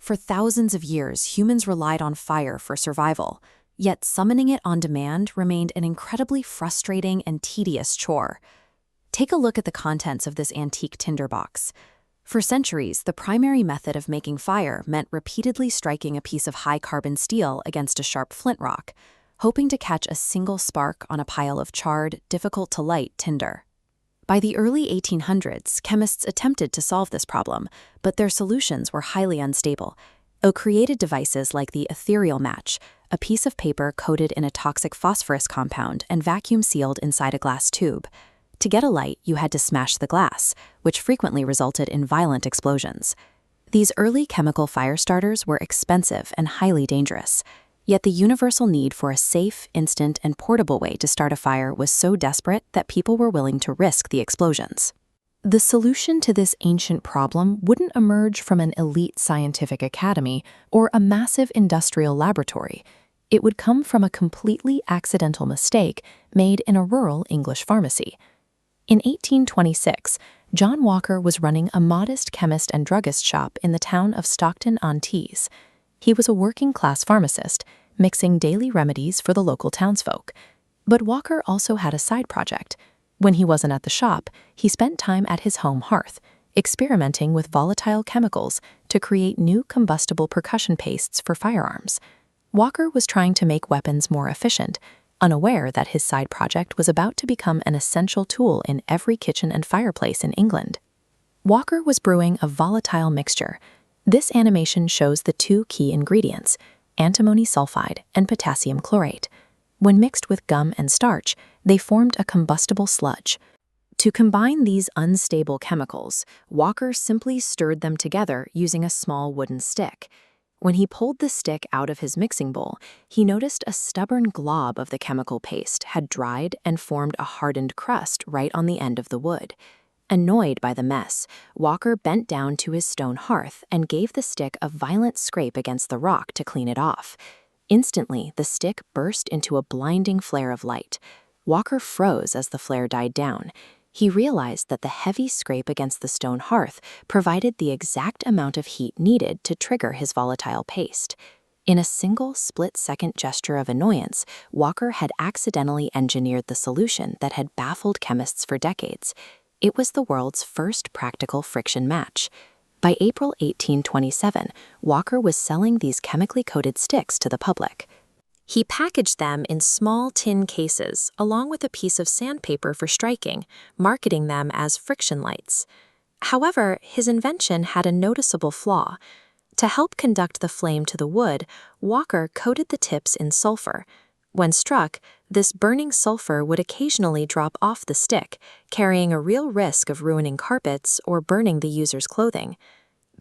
For thousands of years, humans relied on fire for survival, yet summoning it on demand remained an incredibly frustrating and tedious chore. Take a look at the contents of this antique tinderbox. For centuries, the primary method of making fire meant repeatedly striking a piece of high-carbon steel against a sharp flint rock, hoping to catch a single spark on a pile of charred, difficult-to-light tinder. By the early 1800s, chemists attempted to solve this problem, but their solutions were highly unstable. They created devices like the ethereal match, a piece of paper coated in a toxic phosphorus compound and vacuum-sealed inside a glass tube. To get a light, you had to smash the glass, which frequently resulted in violent explosions. These early chemical fire starters were expensive and highly dangerous. Yet the universal need for a safe, instant, and portable way to start a fire was so desperate that people were willing to risk the explosions. The solution to this ancient problem wouldn't emerge from an elite scientific academy or a massive industrial laboratory. It would come from a completely accidental mistake made in a rural English pharmacy. In 1826, John Walker was running a modest chemist and druggist shop in the town of Stockton-on-Tees. He was a working-class pharmacist, mixing daily remedies for the local townsfolk. But Walker also had a side project. When he wasn't at the shop, he spent time at his home hearth, experimenting with volatile chemicals to create new combustible percussion pastes for firearms. Walker was trying to make weapons more efficient, unaware that his side project was about to become an essential tool in every kitchen and fireplace in England. Walker was brewing a volatile mixture. This animation shows the two key ingredients, antimony sulfide and potassium chlorate. When mixed with gum and starch, they formed a combustible sludge. To combine these unstable chemicals, Walker simply stirred them together using a small wooden stick. When he pulled the stick out of his mixing bowl, he noticed a stubborn glob of the chemical paste had dried and formed a hardened crust right on the end of the wood. Annoyed by the mess, Walker bent down to his stone hearth and gave the stick a violent scrape against the rock to clean it off. Instantly, the stick burst into a blinding flare of light. Walker froze as the flare died down. He realized that the heavy scrape against the stone hearth provided the exact amount of heat needed to trigger his volatile paste. In a single split-second gesture of annoyance, Walker had accidentally engineered the solution that had baffled chemists for decades. It was the world's first practical friction match. By April 1827, Walker was selling these chemically coated sticks to the public. He packaged them in small tin cases, along with a piece of sandpaper for striking, marketing them as friction lights. However, his invention had a noticeable flaw. To help conduct the flame to the wood, Walker coated the tips in sulfur. When struck, this burning sulfur would occasionally drop off the stick, carrying a real risk of ruining carpets or burning the user's clothing.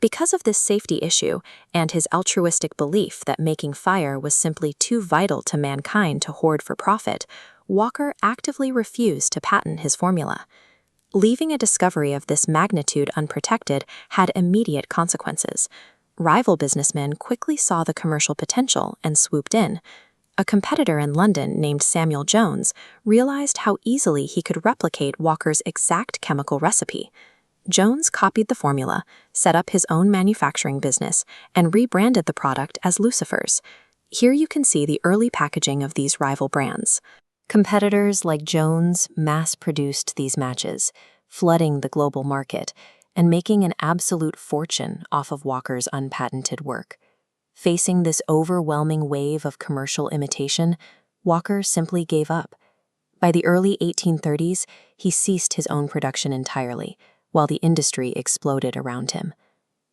Because of this safety issue and his altruistic belief that making fire was simply too vital to mankind to hoard for profit, Walker actively refused to patent his formula. Leaving a discovery of this magnitude unprotected had immediate consequences. Rival businessmen quickly saw the commercial potential and swooped in. A competitor in London named Samuel Jones realized how easily he could replicate Walker's exact chemical recipe. Jones copied the formula, set up his own manufacturing business, and rebranded the product as Lucifer's. Here you can see the early packaging of these rival brands. Competitors like Jones mass-produced these matches, flooding the global market and making an absolute fortune off of Walker's unpatented work. Facing this overwhelming wave of commercial imitation, Walker simply gave up. By the early 1830s, he ceased his own production entirely, while the industry exploded around him.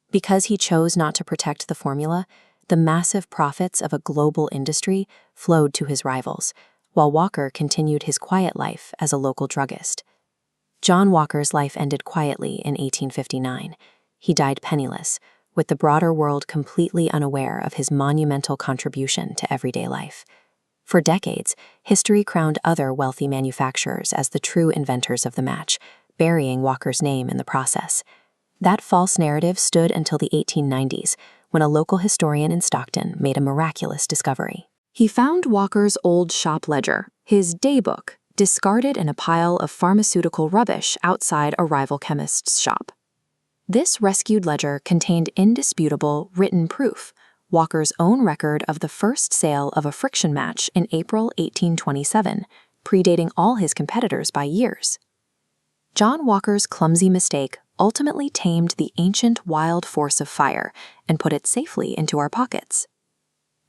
Because he chose not to protect the formula, the massive profits of a global industry flowed to his rivals, while Walker continued his quiet life as a local druggist. John Walker's life ended quietly in 1859. He died penniless, with the broader world completely unaware of his monumental contribution to everyday life. For decades, history crowned other wealthy manufacturers as the true inventors of the match, burying Walker's name in the process. That false narrative stood until the 1890s, when a local historian in Stockton made a miraculous discovery. He found Walker's old shop ledger, his daybook, discarded in a pile of pharmaceutical rubbish outside a rival chemist's shop. This rescued ledger contained indisputable written proof, Walker's own record of the first sale of a friction match in April 1827, predating all his competitors by years. John Walker's clumsy mistake ultimately tamed the ancient wild force of fire and put it safely into our pockets.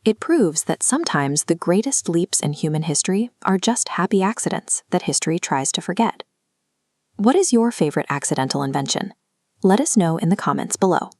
It proves that sometimes the greatest leaps in human history are just happy accidents that history tries to forget. What is your favorite accidental invention? Let us know in the comments below.